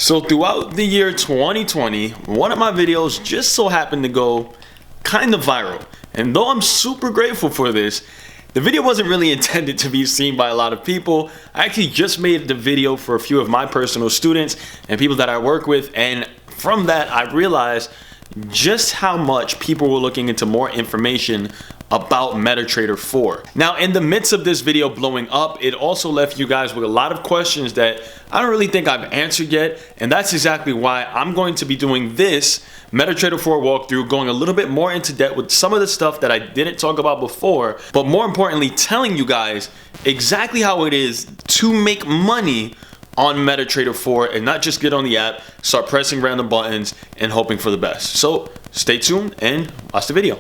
So throughout the year 2020, one of my videos just so happened to go kind of viral. And though I'm super grateful for this, the video wasn't really intended to be seen by a lot of people. I actually just made the video for a few of my personal students and people that I work with, and from that I realized just how much people were looking into more information about MetaTrader 4. Now, in the midst of this video blowing up, it also left you guys with a lot of questions that I don't really think I've answered yet, and that's exactly why I'm going to be doing this MetaTrader 4 walkthrough, going a little bit more into depth with some of the stuff that I didn't talk about before, but more importantly, telling you guys exactly how it is to make money on MetaTrader 4 and not just get on the app, start pressing random buttons and hoping for the best. So stay tuned and watch the video.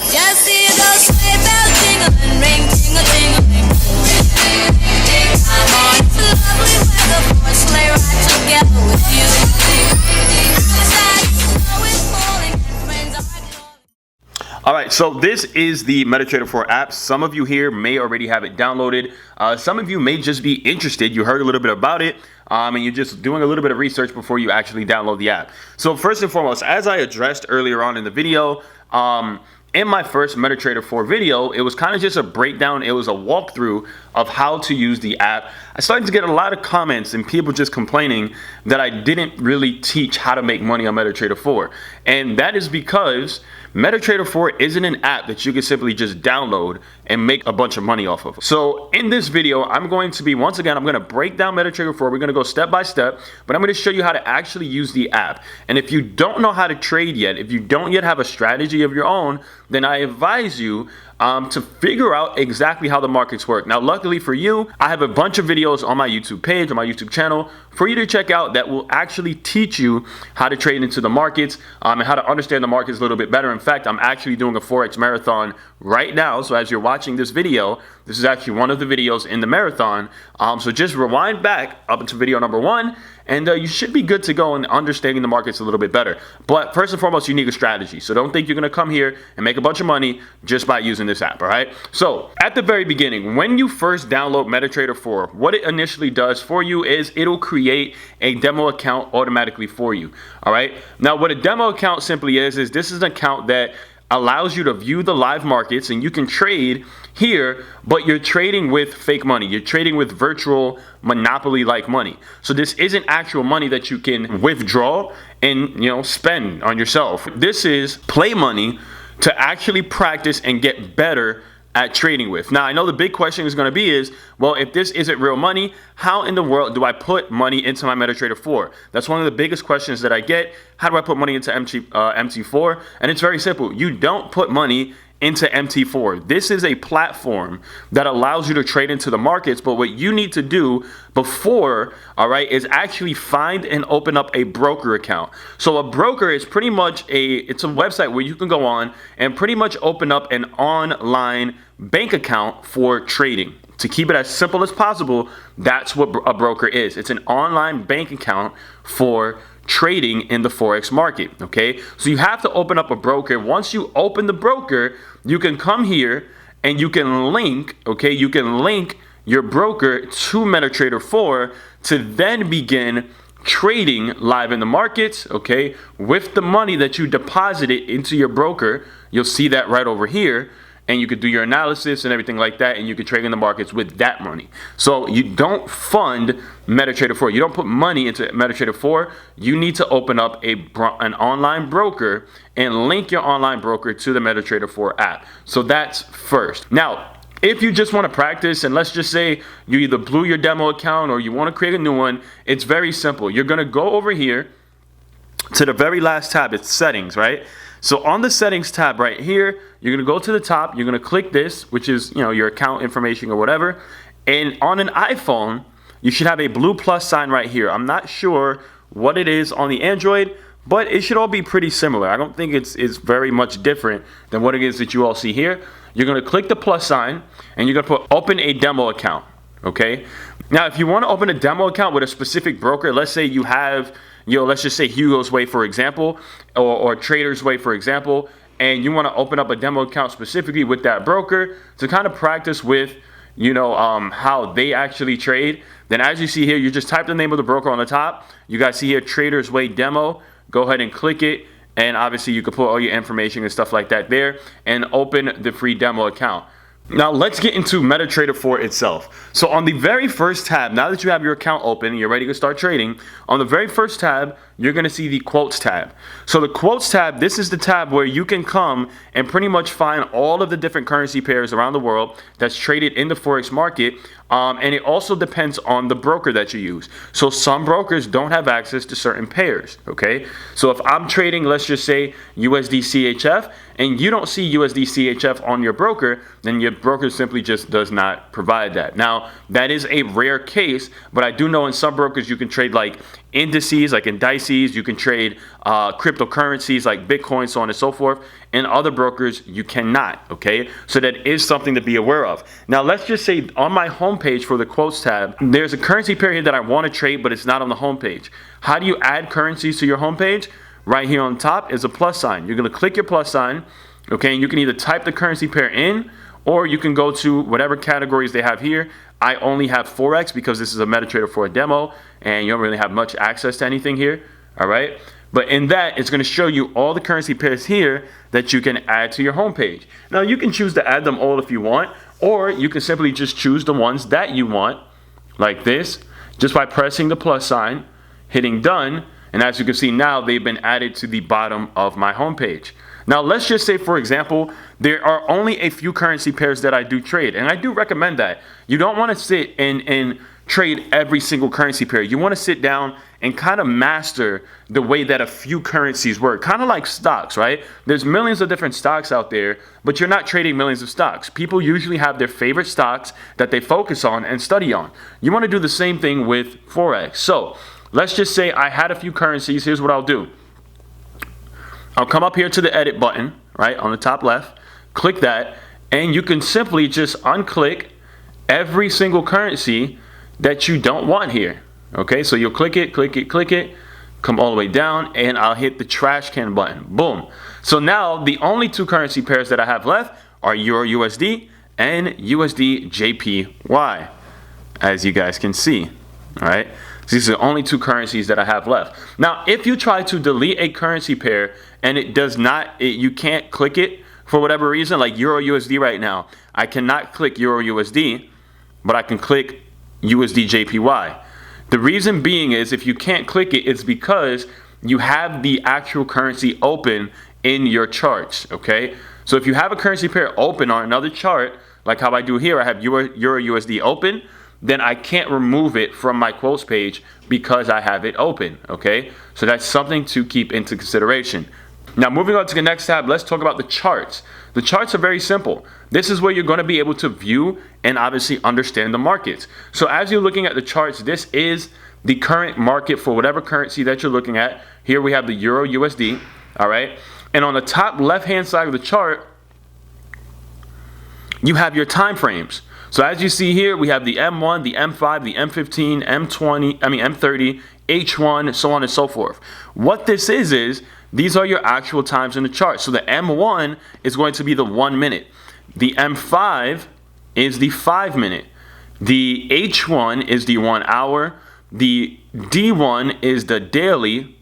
Alright, so this is the MetaTrader 4 app. Some of you here may already have it downloaded. Some of you may just be interested. You heard a little bit about it, and you're just doing a little bit of research before you actually download the app. So first and foremost, as I addressed earlier on in the video, in my first MetaTrader 4 video, it was kind of just a breakdown. It was a walkthrough of how to use the app. I started to get a lot of comments and people just complaining that I didn't really teach how to make money on MetaTrader 4. And that is because MetaTrader 4 isn't an app that you can simply just download and make a bunch of money off of. So in this video, I'm going to be, once again, I'm going to break down MetaTrader 4. We're going to go step by step, but I'm going to show you how to actually use the app. And if you don't know how to trade yet, if you don't yet have a strategy of your own, then I advise you to figure out exactly how the markets work. Now, luckily for you, I have a bunch of videos on my YouTube page, on my YouTube channel, for you to check out that will actually teach you how to trade into the markets and how to understand the markets a little bit better. In fact, I'm actually doing a Forex marathon right now. So as you're watching this video, this is actually one of the videos in the marathon. So just rewind back up into video number 1, and you should be good to go in understanding the markets a little bit better. But first and foremost, you need a strategy. So don't think you're going to come here and make a bunch of money just by using this app, all right? So at the very beginning, when you first download MetaTrader 4, what it initially does for you is it'll create a demo account automatically for you, all right? Now, what a demo account simply is this is an account that allows you to view the live markets, and you can trade here, but you're trading with fake money. You're trading with virtual monopoly-like money. So this isn't actual money that you can withdraw and spend on yourself. This is play money to actually practice and get better at trading with. Now, I know the big question is going to be is, well, if this isn't real money, how in the world do I put money into my MetaTrader 4? That's one of the biggest questions that I get. How do I put money into MT4? And it's very simple. You don't put money into MT4. This is a platform that allows you to trade into the markets, but what you need to do before, all right, is actually find and open up a broker account. So a broker is pretty much it's a website where you can go on and pretty much open up an online bank account for trading. To keep it as simple as possible, that's what a broker is. It's an online bank account for trading in the Forex market, okay? So you have to open up a broker. Once you open the broker, you can come here and you can link, okay? You can link your broker to MetaTrader 4 to then begin trading live in the markets, okay? With the money that you deposited into your broker, you'll see that right over here. And you could do your analysis and everything like that, and you could trade in the markets with that money. So you don't fund MetaTrader 4. You don't put money into MetaTrader 4. You need to open up an online broker and link your online broker to the MetaTrader 4 app. So that's first. Now, if you just want to practice, and let's just say you either blew your demo account or you want to create a new one, it's very simple. You're going to go over here to the very last tab. It's settings, right? So on the settings tab right here, you're going to go to the top, you're going to click this, which is, your account information or whatever. And on an iPhone, you should have a blue plus sign right here. I'm not sure what it is on the Android, but it should all be pretty similar. I don't think it's very much different than what it is that you all see here. You're going to click the plus sign and you're going to put open a demo account, okay? Now, if you want to open a demo account with a specific broker, let's say you have, let's just say Hugo's Way, for example, or Trader's Way, for example, and you want to open up a demo account specifically with that broker to kind of practice with, how they actually trade, then as you see here, you just type the name of the broker on the top. You guys see here, Trader's Way Demo. Go ahead and click it. And obviously you can put all your information and stuff like that there and open the free demo account. Now let's get into MetaTrader 4 itself. So on the very first tab, now that you have your account open and you're ready to start trading, on the very first tab, you're going to see the quotes tab. So the quotes tab, this is the tab where you can come and pretty much find all of the different currency pairs around the world that's traded in the Forex market. And it also depends on the broker that you use. So some brokers don't have access to certain pairs, okay? So if I'm trading, let's just say USD CHF, and you don't see USD CHF on your broker, then your broker simply just does not provide that. Now, that is a rare case, but I do know in some brokers you can trade like indices, like indices, you can trade cryptocurrencies like Bitcoin, so on and so forth. And other brokers, you cannot, okay? So that is something to be aware of. Now, let's just say on my homepage for the quotes tab, there's a currency pair here that I want to trade, but it's not on the homepage. How do you add currencies to your homepage? Right here on top is a plus sign. You're going to click your plus sign, okay? And you can either type the currency pair in, or you can go to whatever categories they have here. I only have Forex because this is a MetaTrader 4 demo, and you don't really have much access to anything here, all right? But in that, it's going to show you all the currency pairs here that you can add to your homepage. Now, you can choose to add them all if you want, or you can simply just choose the ones that you want, like this, just by pressing the plus sign, hitting done, and as you can see now, they've been added to the bottom of my homepage. Now, let's just say, for example, there are only a few currency pairs that I do trade, and I do recommend that. You don't want to sit and trade every single currency pair. You want to sit down and kind of master the way that a few currencies work, kind of like stocks, right? There's millions of different stocks out there, but you're not trading millions of stocks. People usually have their favorite stocks that they focus on and study on. You want to do the same thing with Forex. So let's just say I had a few currencies. Here's what I'll do. I'll come up here to the edit button, right, on the top left, click that, and you can simply just unclick every single currency that you don't want here. Okay, so you'll click it, come all the way down, and I'll hit the trash can button. Boom. So now the only two currency pairs that I have left are Euro USD and USD JPY, as you guys can see. All right, so these are the only two currencies that I have left. Now, if you try to delete a currency pair and it does not, you can't click it for whatever reason, like Euro USD right now, I cannot click Euro USD, but I can click USD JPY. The reason being is if you can't click it, it's because you have the actual currency open in your charts, okay? So if you have a currency pair open on another chart, like how I do here, I have Euro USD open, then I can't remove it from my quotes page because I have it open, okay? So that's something to keep into consideration. Now, moving on to the next tab, let's talk about the charts. The charts are very simple. This is where you're going to be able to view and obviously understand the markets. So as you're looking at the charts, this is the current market for whatever currency that you're looking at. Here we have the Euro USD, all right? And on the top left-hand side of the chart, you have your time frames. So as you see here, we have the M1, the M5, the M15, M30, H1, so on and so forth. What this is these are your actual times in the chart. So the M1 is going to be the 1 minute. The M5 is the 5 minute. The H1 is the 1 hour. The D1 is the daily.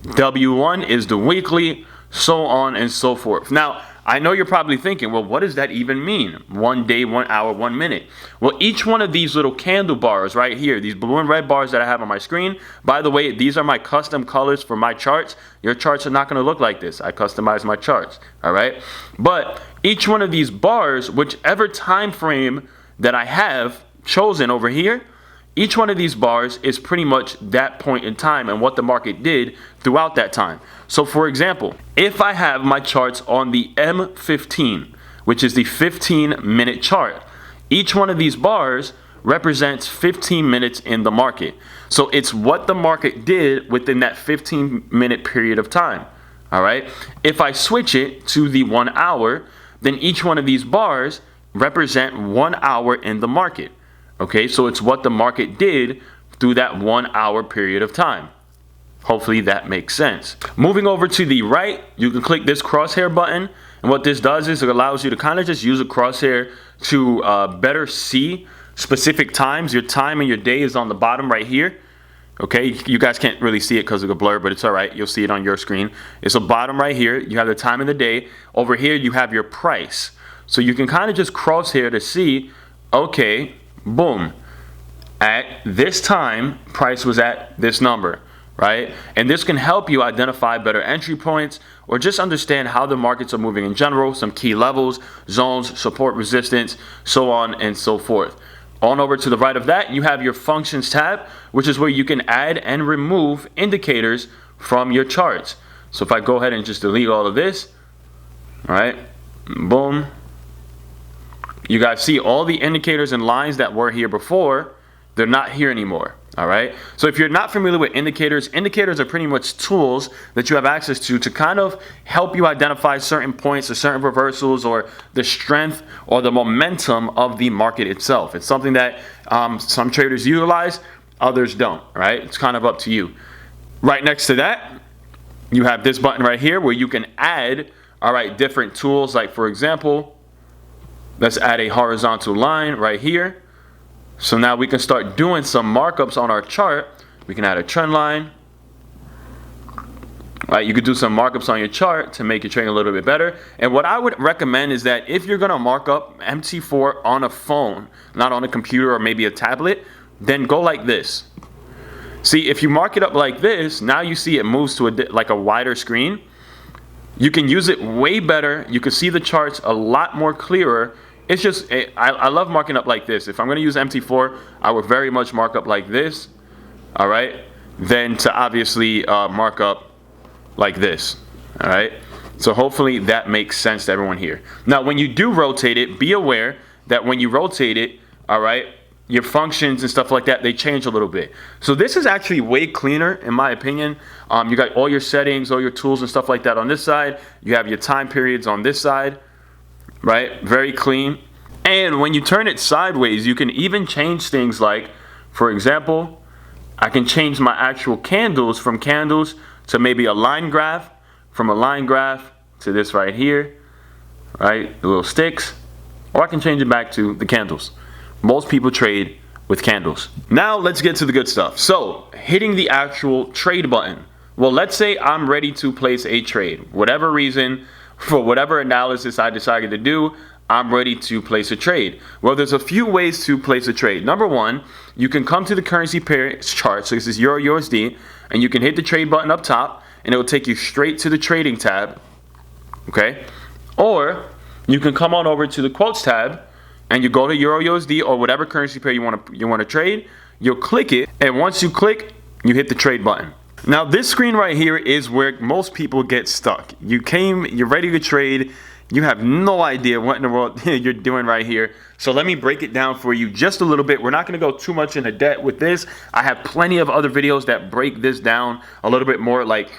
W1 is the weekly, so on and so forth. Now, I know you're probably thinking, well, what does that even mean? 1 day, 1 hour, 1 minute. Well, each one of these little candle bars right here, these blue and red bars that I have on my screen, by the way, these are my custom colors for my charts. Your charts are not going to look like this. I customize my charts, all right? But each one of these bars, whichever time frame that I have chosen over here, each one of these bars is pretty much that point in time and what the market did throughout that time. So for example, if I have my charts on the M15, which is the 15-minute chart, each one of these bars represents 15 minutes in the market. So it's what the market did within that 15-minute period of time. All right. If I switch it to the 1 hour, then each one of these bars represent 1 hour in the market. Okay, so it's what the market did through that 1 hour period of time. Hopefully that makes sense. Moving over to the right, you can click this crosshair button. And what this does is it allows you to kind of just use a crosshair to better see specific times. Your time and your day is on the bottom right here. Okay, you guys can't really see it because of the blur, but it's all right. You'll see it on your screen. It's the bottom right here. You have the time of the day. Over here, you have your price. So you can kind of just crosshair to see, okay, boom. At this time, price was at this number, right? And this can help you identify better entry points or just understand how the markets are moving in general, some key levels, zones, support, resistance, so on and so forth. On over to the right of that, you have your functions tab, which is where you can add and remove indicators from your charts. So if I go ahead and just delete all of this, all right, boom. You guys see all the indicators and lines that were here before, they're not here anymore. All right. So if you're not familiar with indicators, indicators are pretty much tools that you have access to kind of help you identify certain points or certain reversals or the strength or the momentum of the market itself. It's something that some traders utilize, others don't. All right. It's kind of up to you. Right next to that, you have this button right here where you can add, all right, different tools. Like, for example, let's add a horizontal line right here. So now we can start doing some markups on our chart. We can add a trend line. Right, you could do some markups on your chart to make your trading a little bit better. And what I would recommend is that if you're going to mark up MT4 on a phone, not on a computer or maybe a tablet, then go like this. See, if you mark it up like this, now you see it moves to like a wider screen. You can use it way better. You can see the charts a lot more clearer. It's just, I love marking up like this. If I'm going to use MT4, I would very much mark up like this, all right, then to obviously mark up like this, all right. So hopefully that makes sense to everyone here. Now, when you do rotate it, be aware that when you rotate it, all right, your functions and stuff like that, they change a little bit. So this is actually way cleaner, in my opinion. You got all your settings, all your tools and stuff like that on this side. You have your time periods on this side. Right? Very clean. And when you turn it sideways, you can even change things like, for example, I can change my actual candles from candles to maybe a line graph, from a line graph to this right here, right? The little sticks. Or I can change it back to the candles. Most people trade with candles. Now let's get to the good stuff. So hitting the actual trade button. Well, let's say I'm ready to place a trade. Whatever reason, for whatever analysis I decided to do, I'm ready to place a trade. Well, there's a few ways to place a trade. Number one, you can come to the currency pair chart. So this is Euro USD, and you can hit the trade button up top, and it will take you straight to the trading tab. Okay? Or you can come on over to the quotes tab, and you go to Euro USD or whatever currency pair you want to trade. You'll click it, and once you click, you hit the trade button. Now this screen right here is where most people get stuck. You're ready to trade, you have no idea what in the world you're doing right here. So let me break it down for you just a little bit. We're not going to go too much into depth with this. I have plenty of other videos that break this down a little bit more, like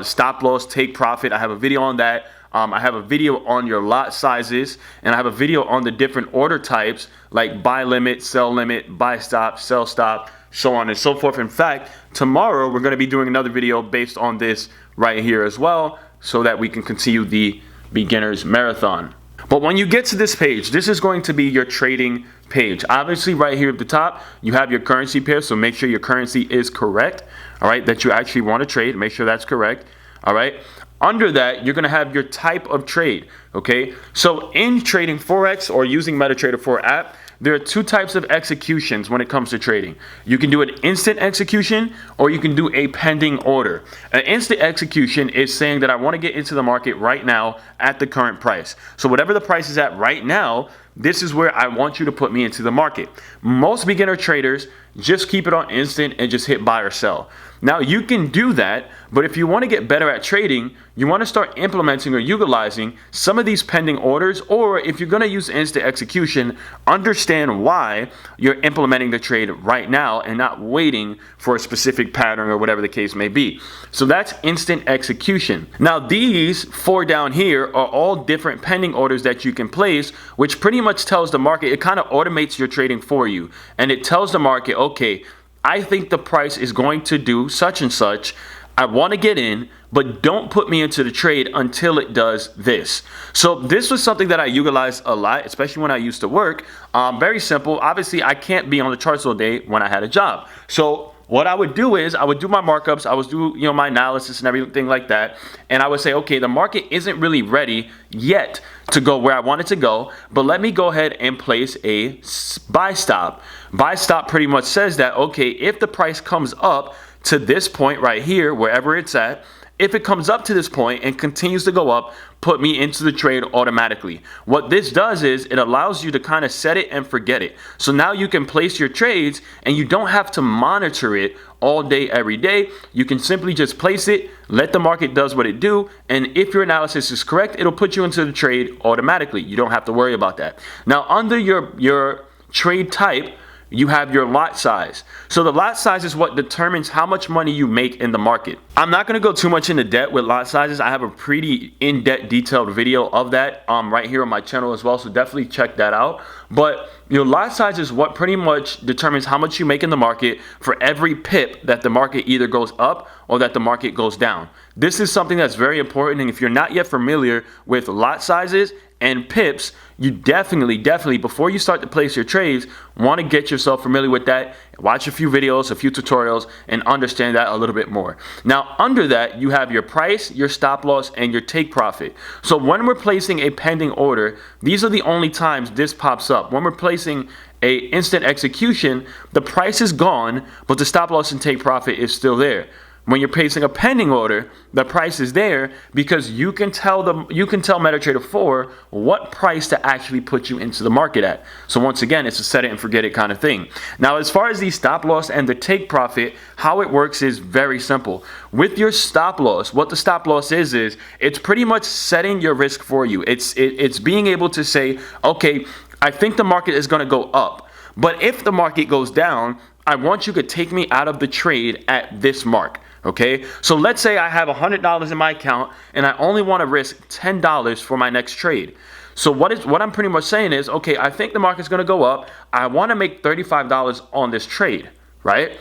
stop loss, take profit. I have a video on that. I have a video on your lot sizes, and I have a video on the different order types like buy limit, sell limit, buy stop, sell stop, so on and so forth. In fact, tomorrow we're going to be doing another video based on this right here as well, so that we can continue the beginner's marathon. But when you get to this page, this is going to be your trading page. Obviously right here at the top, you have your currency pair, so make sure your currency is correct, all right, that you actually want to trade. Make sure that's correct, all right. Under that, you're going to have your type of trade, okay? So in trading Forex or using MetaTrader 4 app, there are two types of executions when it comes to trading. You can do an instant execution, or you can do a pending order. An instant execution is saying that I want to get into the market right now at the current price. So whatever the price is at right now, this is where I want you to put me into the market. Most beginner traders just keep it on instant and just hit buy or sell. Now you can do that, but if you want to get better at trading, you want to start implementing or utilizing some of these pending orders, or if you're going to use instant execution, understand why you're implementing the trade right now and not waiting for a specific pattern or whatever the case may be. So that's instant execution. Now these four down here are all different pending orders that you can place, which pretty much tells the market, it kind of automates your trading for you, and it tells the market, okay, I think the price is going to do such and such. I want to get in, but don't put me into the trade until it does this. So this was something that I utilized a lot, especially when I used to work. Very simple. Obviously, I can't be on the charts all day when I had a job. So what I would do is I would do my markups, I would do my analysis and everything like that, and I would say, okay, the market isn't really ready yet to go where I want it to go, but let me go ahead and place a buy stop. Buy stop pretty much says that, okay, if the price comes up to this point right here, wherever it's at, if it comes up to this point and continues to go up, put me into the trade automatically. What this does is it allows you to kind of set it and forget it. So now you can place your trades and you don't have to monitor it all day, every day. You can simply just place it, let the market does what it do, and if your analysis is correct, it'll put you into the trade automatically. You don't have to worry about that. Now, under your trade type, you have your lot size. So the lot size is what determines how much money you make in the market. I'm not going to go too much into depth with lot sizes. I have a pretty in-depth detailed video of that right here on my channel as well, so definitely check that out. But your lot size is what pretty much determines how much you make in the market for every pip that the market either goes up or that the market goes down. This is something that's very important, and if you're not yet familiar with lot sizes and pips, you definitely, before you start to place your trades, want to get yourself familiar with that. Watch a few videos, a few tutorials, and understand that a little bit more. Now, under that, you have your price, your stop loss, and your take profit. So when we're placing a pending order, these are the only times this pops up. When we're placing a instant execution, the price is gone, but the stop loss and take profit is still there. When you're placing a pending order, the price is there because you can tell MetaTrader 4 what price to actually put you into the market at. So once again, it's a set it and forget it kind of thing. Now, as far as the stop loss and the take profit, how it works is very simple. With your stop loss, what the stop loss is it's pretty much setting your risk for you. It's being able to say, okay, I think the market is going to go up, but if the market goes down, I want you to take me out of the trade at this mark. Okay, so let's say I have $100 in my account and I only want to risk $10 for my next trade. So what I'm pretty much saying is, okay, I think the market's going to go up. I want to make $35 on this trade, right?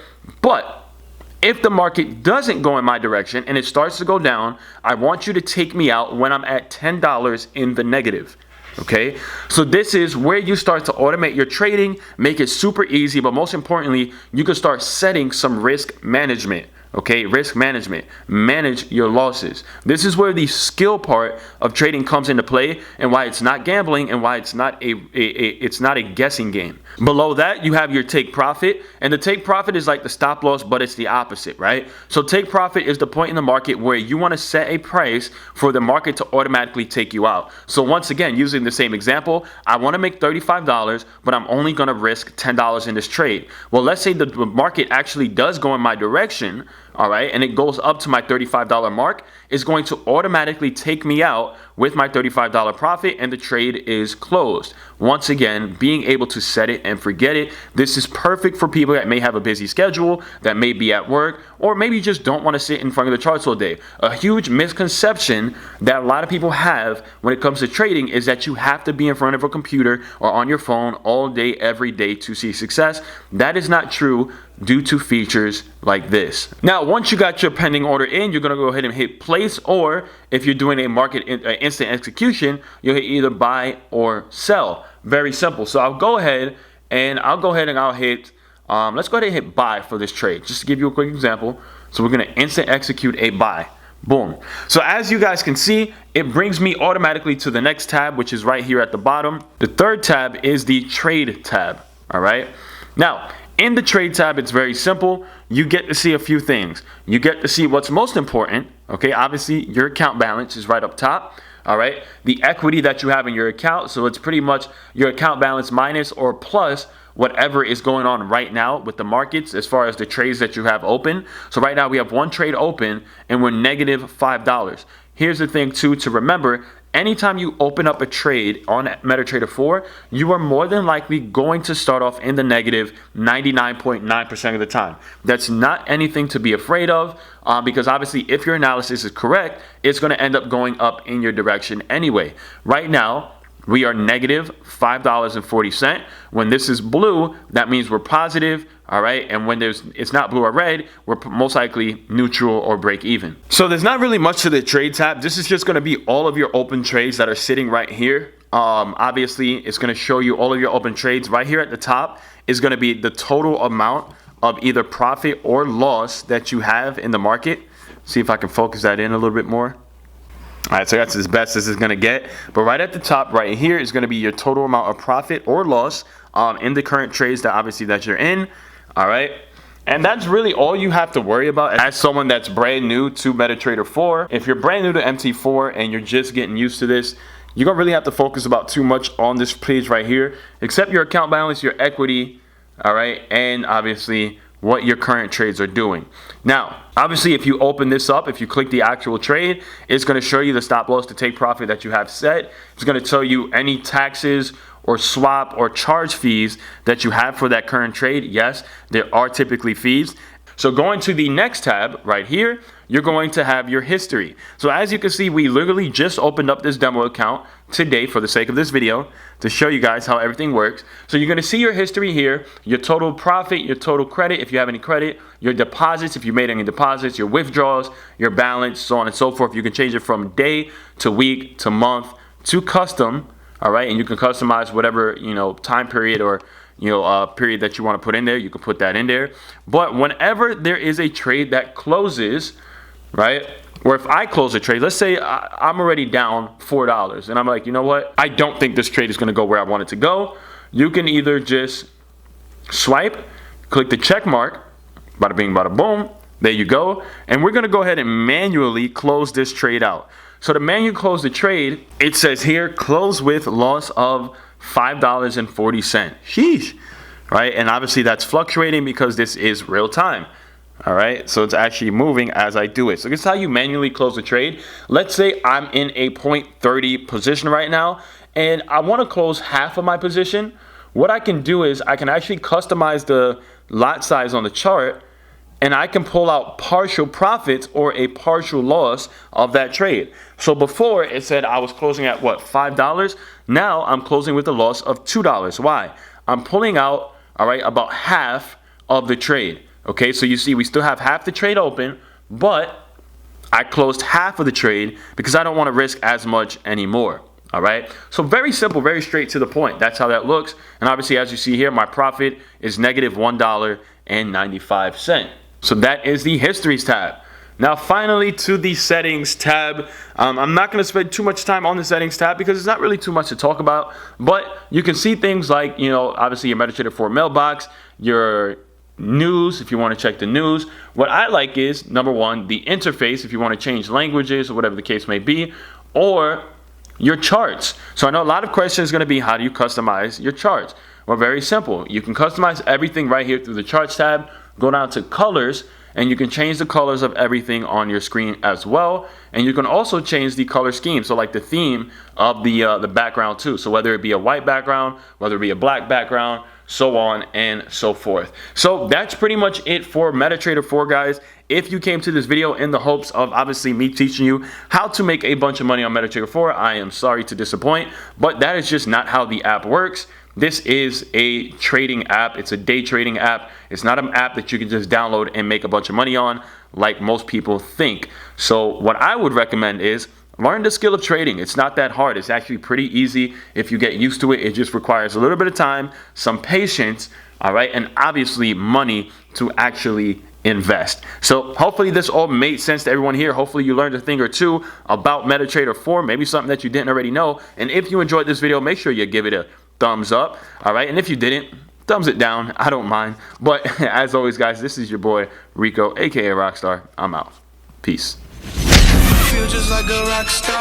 But if the market doesn't go in my direction and it starts to go down, I want you to take me out when I'm at $10 in the negative. Okay, so this is where you start to automate your trading, make it super easy, but most importantly, you can start setting some risk management. Okay, risk management. Manage your losses. This is where the skill part of trading comes into play, and why it's not gambling, and why it's not a guessing game. Below that, you have your take profit, and the take profit is like the stop loss, but it's the opposite, right? So take profit is the point in the market where you want to set a price for the market to automatically take you out. So once again, using the same example, I want to make $35, but I'm only going to risk $10 in this trade. Well, let's say the market actually does go in my direction, all right, and it goes up to my $35 mark, it's going to automatically take me out with my $35 profit, and the trade is closed. Once again, being able to set it and forget it. This is perfect for people that may have a busy schedule, that may be at work, or maybe just don't want to sit in front of the charts all day. A huge misconception that a lot of people have when it comes to trading is that you have to be in front of a computer or on your phone all day, every day to see success. That is not true due to features like this. Now, once you got your pending order in, you're going to go ahead and hit place, or if you're doing a market instant execution, you'll hit either buy or sell. Very simple. So I'll go ahead and I'll hit, let's go ahead and hit buy for this trade, just to give you a quick example. So we're going to instant execute a buy. Boom. So as you guys can see, it brings me automatically to the next tab, which is right here at the bottom. The third tab is the trade tab. All right. Now, in the trade tab, it's very simple. You get to see a few things. You get to see what's most important. Okay, obviously your account balance is right up top. All right, the equity that you have in your account. So it's pretty much your account balance minus or plus whatever is going on right now with the markets as far as the trades that you have open. So right now we have one trade open and we're negative $5. Here's the thing too to remember. Anytime you open up a trade on MetaTrader 4, you are more than likely going to start off in the negative 99.9% of the time. That's not anything to be afraid of because obviously if your analysis is correct, it's going to end up going up in your direction anyway. Right now, we are negative $5.40. When this is blue, that means we're positive, all right? And when it's not blue or red, we're most likely neutral or break even. So there's not really much to the trade tab. This is just gonna be all of your open trades that are sitting right here. Obviously, it's gonna show you all of your open trades. Right here at the top is gonna be the total amount of either profit or loss that you have in the market. See if I can focus that in a little bit more. All right, so that's as best as it's gonna get. But right at the top right here is gonna be your total amount of profit or loss in the current trades that obviously that you're in, all right? And that's really all you have to worry about as someone that's brand new to MetaTrader 4. If you're brand new to MT4 and you're just getting used to this, you don't really have to focus about too much on this page right here, except your account balance, your equity, all right, and obviously what your current trades are doing. Now, obviously, if you open this up, if you click the actual trade, it's going to show you the stop loss to take profit that you have set. It's going to tell you any taxes or swap or charge fees that you have for that current trade. Yes, there are typically fees. So going to the next tab right here, you're going to have your history. So as you can see, we literally just opened up this demo account today for the sake of this video to show you guys how everything works. So you're going to see your history here, your total profit, your total credit if you have any credit, your deposits if you made any deposits, your withdrawals, your balance, so on and so forth. You can change it from day to week to month to custom, all right? And you can customize whatever, time period or period that you want to put in there. You can put that in there. But whenever there is a trade that closes, right, or if I close a trade, let's say I'm already down $4 and I'm like, you know what, I don't think this trade is going to go where I want it to go. You can either just swipe, click the check mark, bada bing, bada boom, there you go. And we're going to go ahead and manually close this trade out. So to manually close the trade, it says here, close with loss of $5.40. Sheesh, right? And obviously that's fluctuating because this is real time. All right, so it's actually moving as I do it. So this is how you manually close the trade. Let's say I'm in a 0.30 position right now and I want to close half of my position. What I can do is I can actually customize the lot size on the chart and I can pull out partial profits or a partial loss of that trade. So before it said I was closing at what, $5? Now I'm closing with a loss of $2. Why? I'm pulling out, all right, about half of the trade. Okay, so you see we still have half the trade open, but I closed half of the trade because I don't want to risk as much anymore. All right, so very simple, very straight to the point. That's how that looks. And obviously, as you see here, my profit is negative $1.95. So that is the histories tab. Now finally to the settings tab. I'm not going to spend too much time on the settings tab because it's not really too much to talk about, but you can see things like, obviously your MetaTrader 4 mailbox, your news if you want to check the news. What I like is, number one, the interface if you want to change languages or whatever the case may be, or your charts. So I know a lot of questions is going to be, how do you customize your charts? Well, very simple. You can customize everything right here through the charts tab. Go down to colors and you can change the colors of everything on your screen as well. And you can also change the color scheme, so like the theme of the background too. So whether it be a white background, whether it be a black background, so on and so forth. So that's pretty much it for MetaTrader 4, guys. If you came to this video in the hopes of obviously me teaching you how to make a bunch of money on MetaTrader 4, I am sorry to disappoint, but that is just not how the app works. This is a trading app. It's a day trading app. It's not an app that you can just download and make a bunch of money on like most people think. So what I would recommend is learn the skill of trading. It's not that hard. It's actually pretty easy if you get used to it. It just requires a little bit of time, some patience, all right, and obviously money to actually invest. So hopefully this all made sense to everyone here. Hopefully you learned a thing or two about MetaTrader 4, maybe something that you didn't already know. And if you enjoyed this video, make sure you give it a thumbs up, all right? And if you didn't, thumbs it down. I don't mind. But as always, guys, this is your boy Rico, aka Rockstar. I'm out. Peace. Feel just like a rock star.